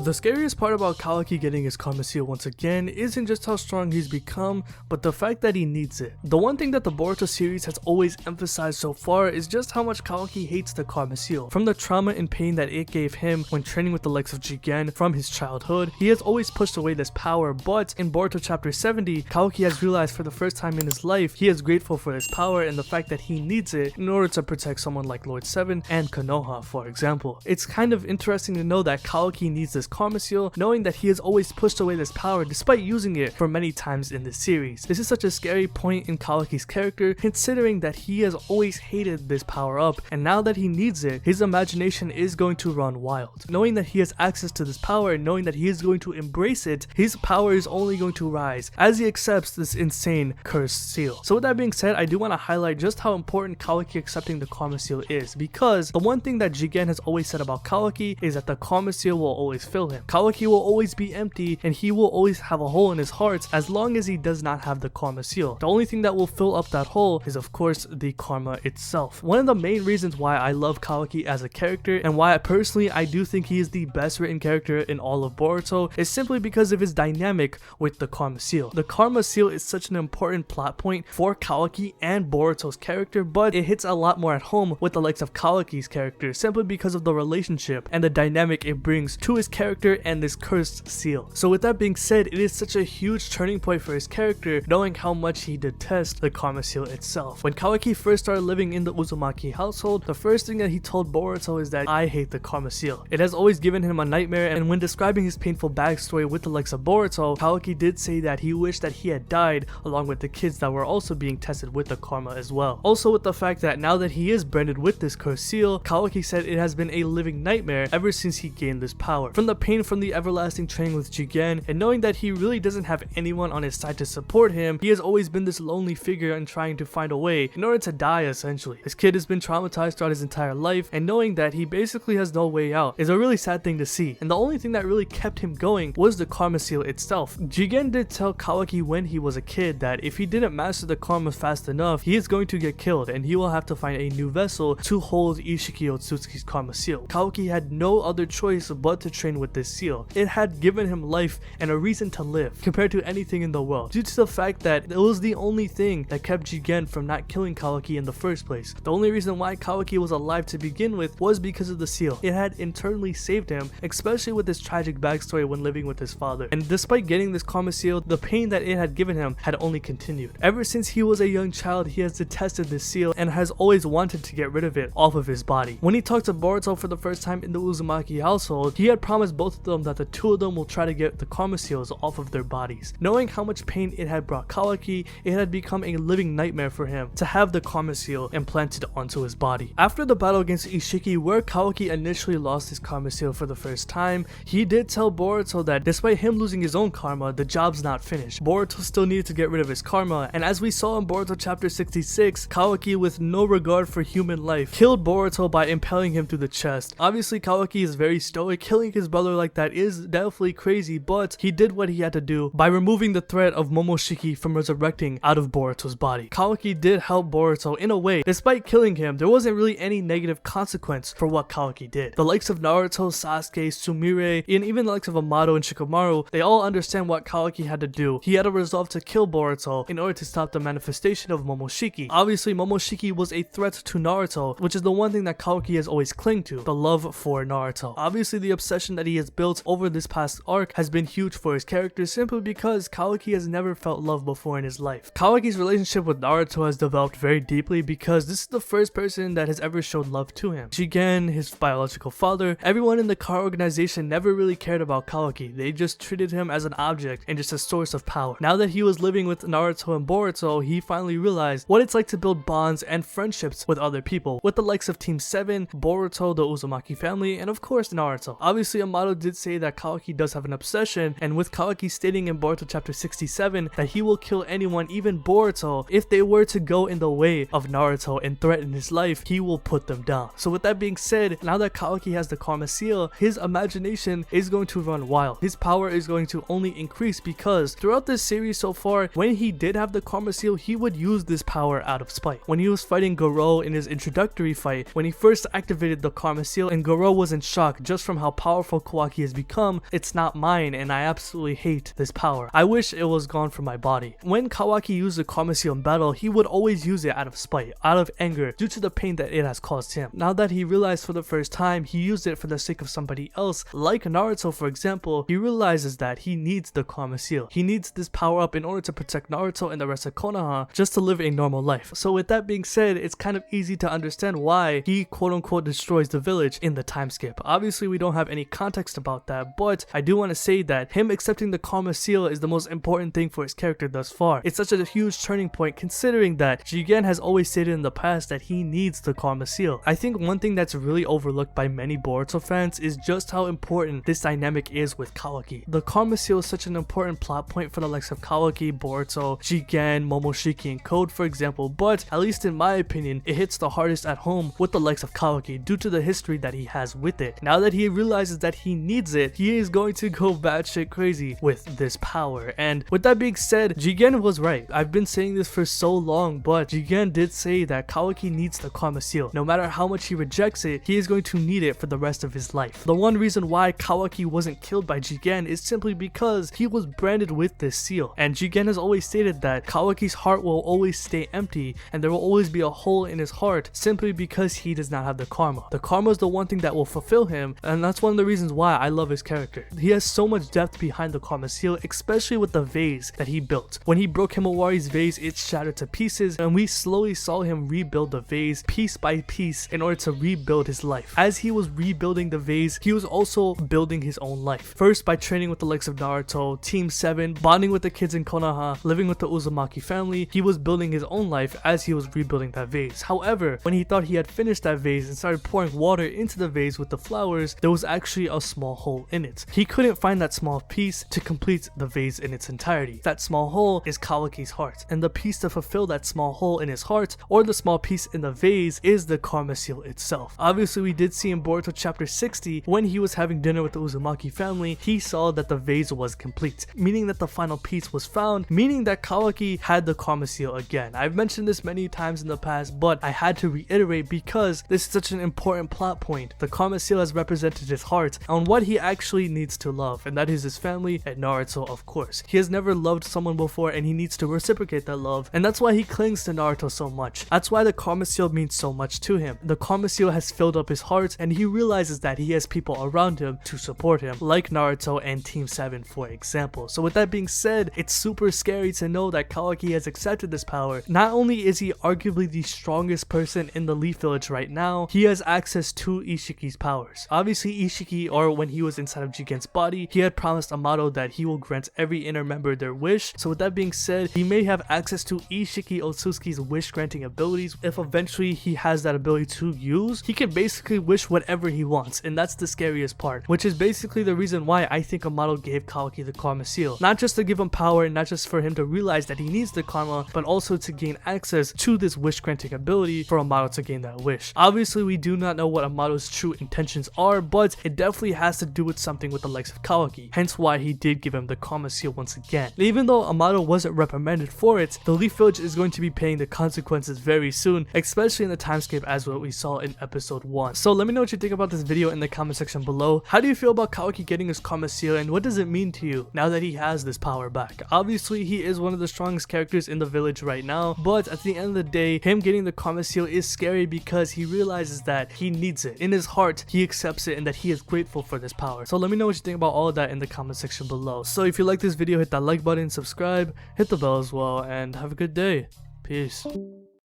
The scariest part about Kawaki getting his karma seal once again isn't just how strong he's become, but the fact that he needs it. The one thing that the Boruto series has always emphasized so far is just how much Kawaki hates the karma seal. From the trauma and pain that it gave him when training with the likes of Jigen from his childhood, he has always pushed away this power, but in Boruto chapter 70, Kawaki has realized for the first time in his life, he is grateful for this power and the fact that he needs it in order to protect someone like Lord 7 and Konoha, for example. It's kind of interesting to know that Kawaki needs this karma seal, knowing that he has always pushed away this power despite using it for many times in this series. This is such a scary point in Kawaki's character, considering that he has always hated this power up, and now that he needs it, his imagination is going to run wild. Knowing that he has access to this power and knowing that he is going to embrace it, his power is only going to rise as he accepts this insane cursed seal. So with that being said, I do want to highlight just how important Kawaki accepting the karma seal is, because the one thing that Jigen has always said about Kawaki is that the karma seal will always fill him. Kawaki will always be empty and he will always have a hole in his heart as long as he does not have the karma seal. The only thing that will fill up that hole is of course the karma itself. One of the main reasons why I love Kawaki as a character and why I do think he is the best written character in all of Boruto is simply because of his dynamic with the karma seal. The karma seal is such an important plot point for Kawaki and Boruto's character, but it hits a lot more at home with the likes of Kawaki's character simply because of the relationship and the dynamic it brings to his character and this cursed seal. So with that being said, it is such a huge turning point for his character, knowing how much he detests the karma seal itself. When Kawaki first started living in the Uzumaki household, the first thing that he told Boruto is that I hate the karma seal. It has always given him a nightmare, and when describing his painful backstory with the likes of Boruto, Kawaki did say that he wished that he had died along with the kids that were also being tested with the karma as well. Also with the fact that now that he is branded with this cursed seal, Kawaki said it has been a living nightmare ever since he gained this power. From the pain from the everlasting training with Jigen and knowing that he really doesn't have anyone on his side to support him, he has always been this lonely figure and trying to find a way in order to die essentially. His kid has been traumatized throughout his entire life, and knowing that he basically has no way out is a really sad thing to see, and the only thing that really kept him going was the karma seal itself. Jigen did tell Kawaki when he was a kid that if he didn't master the karma fast enough, he is going to get killed and he will have to find a new vessel to hold Ishiki Otsutsuki's karma seal. Kawaki had no other choice but to train with this seal. It had given him life and a reason to live compared to anything in the world, due to the fact that it was the only thing that kept Jigen from not killing Kawaki in the first place. The only reason why Kawaki was alive to begin with was because of the seal. It had internally saved him, especially with his tragic backstory when living with his father. And despite getting this karma seal, the pain that it had given him had only continued. Ever since he was a young child, he has detested this seal and has always wanted to get rid of it off of his body. When he talked to Boruto for the first time in the Uzumaki household, he had promised both of them that the two of them will try to get the karma seals off of their bodies. Knowing how much pain it had brought Kawaki, it had become a living nightmare for him to have the karma seal implanted onto his body. After the battle against Ishiki, where Kawaki initially lost his karma seal for the first time, he did tell Boruto that despite him losing his own karma, the job's not finished. Boruto still needed to get rid of his karma, and as we saw in Boruto chapter 66, Kawaki, with no regard for human life, killed Boruto by impaling him through the chest. Obviously Kawaki is very stoic. Killing his brother like that is definitely crazy, but he did what he had to do by removing the threat of Momoshiki from resurrecting out of Boruto's body. Kawaki did help Boruto in a way. Despite killing him, there wasn't really any negative consequence for what Kawaki did. The likes of Naruto, Sasuke, Sumire, and even the likes of Amado and Shikamaru, they all understand what Kawaki had to do. He had a resolve to kill Boruto in order to stop the manifestation of Momoshiki. Obviously Momoshiki was a threat to Naruto, which is the one thing that Kawaki has always clung to, the love for Naruto. Obviously the obsession that he has built over this past arc has been huge for his character simply because Kawaki has never felt love before in his life. Kawaki's relationship with Naruto has developed very deeply because this is the first person that has ever showed love to him. Jigen, his biological father, everyone in the car organization never really cared about Kawaki. They just treated him as an object and just a source of power. Now that he was living with Naruto and Boruto, he finally realized what it's like to build bonds and friendships with other people, with the likes of Team 7, Boruto, the Uzumaki family, and of course Naruto. Obviously Amado did say that Kawaki does have an obsession, and with Kawaki stating in Boruto chapter 67 that he will kill anyone, even Boruto, if they were to go in the way of Naruto and threaten his life, he will put them down. So with that being said, now that Kawaki has the karma seal, his imagination is going to run wild. His power is going to only increase because throughout this series so far, when he did have the karma seal, he would use this power out of spite. When he was fighting Goro in his introductory fight, when he first activated the karma seal and Goro was in shock just from how powerful Kawaki has become, it's not mine, and I absolutely hate this power. I wish it was gone from my body. When Kawaki used the Karma Seal in battle, he would always use it out of spite, out of anger, due to the pain that it has caused him. Now that he realized for the first time he used it for the sake of somebody else, like Naruto for example, he realizes that he needs the Karma Seal. He needs this power up in order to protect Naruto and the rest of Konoha just to live a normal life. So with that being said, it's kind of easy to understand why he quote unquote destroys the village in the time skip. Obviously we don't have any context about that, but I do want to say that him accepting the Karma Seal is the most important thing for his character thus far. It's such a huge turning point considering that Jigen has always stated in the past that he needs the Karma Seal. I think one thing that's really overlooked by many Boruto fans is just how important this dynamic is with Kawaki. The Karma Seal is such an important plot point for the likes of Kawaki, Boruto, Jigen, Momoshiki, and Code for example, but at least in my opinion, it hits the hardest at home with the likes of Kawaki due to the history that he has with it. Now that he realizes that he needs it, he is going to go batshit crazy with this power. And with that being said, Jigen was right. I've been saying this for so long, but Jigen did say that Kawaki needs the Karma Seal. No matter how much he rejects it, he is going to need it for the rest of his life. The one reason why Kawaki wasn't killed by Jigen is simply because he was branded with this seal. And Jigen has always stated that Kawaki's heart will always stay empty and there will always be a hole in his heart simply because he does not have the karma. The karma is the one thing that will fulfill him, and that's one of the reasons why I love his character. He has so much depth behind the Karma Seal, especially with the vase that he built. When he broke Himawari's vase, it shattered to pieces, and we slowly saw him rebuild the vase piece by piece in order to rebuild his life. As he was rebuilding the vase, he was also building his own life. First by training with the likes of Naruto, Team 7, bonding with the kids in Konoha, living with the Uzumaki family, he was building his own life as he was rebuilding that vase. However, when he thought he had finished that vase and started pouring water into the vase with the flowers, there was actually a small hole in it. He couldn't find that small piece to complete the vase in its entirety. That small hole is Kawaki's heart, and the piece to fulfill that small hole in his heart, or the small piece in the vase, is the Karma Seal itself. Obviously we did see in Boruto chapter 60, when he was having dinner with the Uzumaki family, he saw that the vase was complete, meaning that the final piece was found, meaning that Kawaki had the Karma Seal again. I've mentioned this many times in the past, but I had to reiterate because this is such an important plot point. The Karma Seal has represented his heart on what he actually needs to love, and that is his family and Naruto, of course. He has never loved someone before and he needs to reciprocate that love, and that's why he clings to Naruto so much. That's why the Karma Seal means so much to him. The Karma Seal has filled up his heart and he realizes that he has people around him to support him, like Naruto and Team 7 for example. So with that being said, it's super scary to know that Kawaki has accepted this power. Not only is he arguably the strongest person in the Leaf Village right now, he has access to Ishiki's powers. Obviously Ishiki, or when he was inside of Jigen's body, he had promised Amado that he will grant every inner member their wish. So with that being said, he may have access to Ishiki Otsutsuki's wish granting abilities. If eventually he has that ability to use, he can basically wish whatever he wants, and that's the scariest part, which is basically the reason why I think Amado gave Kawaki the Karma Seal. Not just to give him power, not just for him to realize that he needs the karma, but also to gain access to this wish granting ability for Amado to gain that wish. Obviously we do not know what Amado's true intentions are, but it definitely has to do with something with the likes of Kawaki, hence why he did give him the Karma Seal once again. Even though Amado wasn't reprimanded for it, the Leaf Village is going to be paying the consequences very soon, especially in the timescape as what we saw in episode 1. So let me know what you think about this video in the comment section below. How do you feel about Kawaki getting his Karma Seal, and what does it mean to you now that he has this power back? Obviously he is one of the strongest characters in the village right now, but at the end of the day, him getting the Karma Seal is scary because he realizes that he needs it. In his heart, he accepts it and that he is grateful for this power. So let me know what you think about all of that in the comment section below. So if you like this video, hit that like button, subscribe, hit the bell as well, and have a good day. Peace.